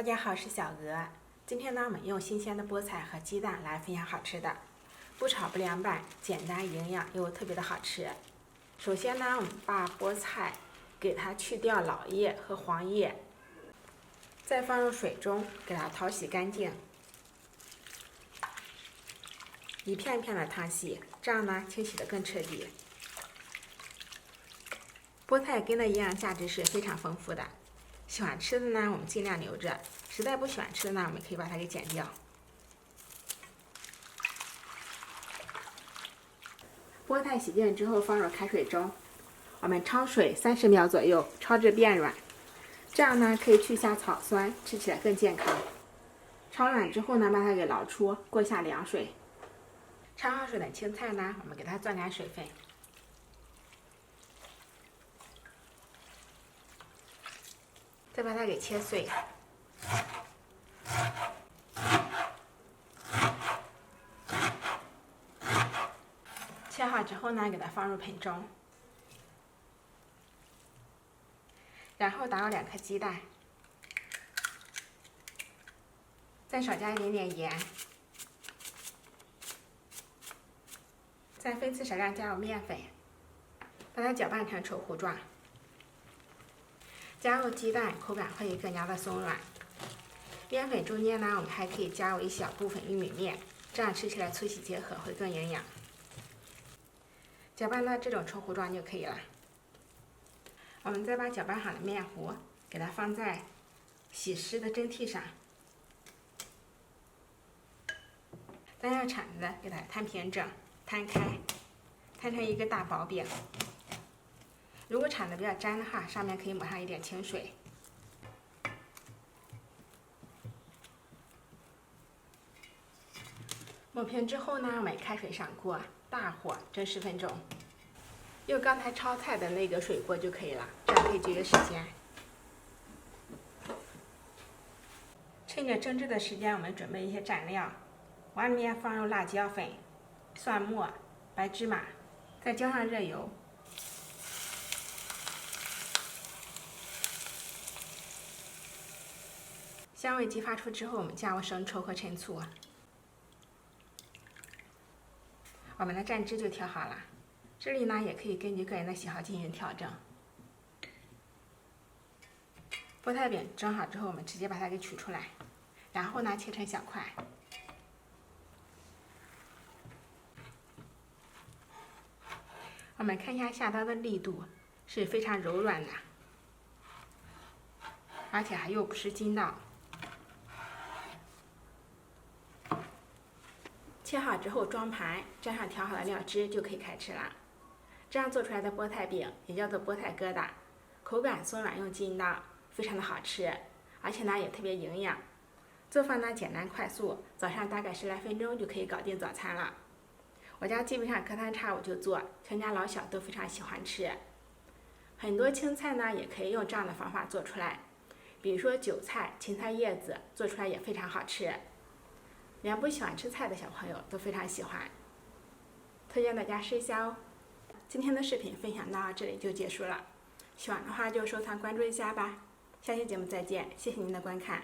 大家好，我是小鹅。今天呢，我们用新鲜的菠菜和鸡蛋来分享好吃的，不炒不凉拌，简单营养又特别的好吃。首先呢，我们把菠菜给它去掉老叶和黄叶，再放入水中给它淘洗干净，一片一片的汤洗，这样呢清洗的更彻底。菠菜根的营养价值是非常丰富的。喜欢吃的呢，我们尽量留着；实在不喜欢吃的呢，我们可以把它给剪掉。菠菜洗净之后放入开水中，我们焯水30秒左右，焯至变软，这样呢可以去下草酸，吃起来更健康。焯软之后呢，把它给捞出，过下凉水。焯好水的青菜呢，我们给它攥干水分。再把它给切碎，切好之后呢，给它放入盆中，然后打入2颗鸡蛋，再少加一点点盐，再分次少量加入面粉，把它搅拌成稠糊状。加入鸡蛋，口感会更加的松软。面粉中间呢，我们还可以加入一小部分玉米面，这样吃起来粗细结合，会更营养。搅拌到这种稠糊状就可以了。我们再把搅拌好的面糊给它放在洗湿的蒸屉上，再用铲子给它摊平整，摊开，摊成一个大薄饼。如果铲子比较粘的话，上面可以抹上一点清水。抹平之后呢，我们开水上锅，大火蒸10分钟，用刚才焯菜的那个水锅就可以了，这样可以节约时间。趁着蒸制的时间，我们准备一些蘸料，碗里面放入辣椒粉、蒜末、白芝麻，再浇上热油。香味激发出之后，我们加入生抽和陈醋，我们的蘸汁就调好了。这里呢，也可以根据个人的喜好进行调整。菠菜饼蒸好之后，我们直接把它给取出来，然后呢切成小块。我们看一下下刀的力度是非常柔软的，而且还又不是筋道。切好之后装盘，蘸上调好的料汁就可以开吃了。这样做出来的菠菜饼也叫做菠菜疙瘩，口感松软又筋道，非常的好吃，而且呢也特别营养。做饭呢简单快速，早上大概10来分钟就可以搞定早餐了。我家基本上隔三差五就做，全家老小都非常喜欢吃。很多青菜呢也可以用这样的方法做出来，比如说韭菜、芹菜叶子，做出来也非常好吃。连不喜欢吃菜的小朋友都非常喜欢，推荐大家试一下哦。今天的视频分享到这里就结束了，喜欢的话就收藏关注一下吧。下期节目再见，谢谢您的观看。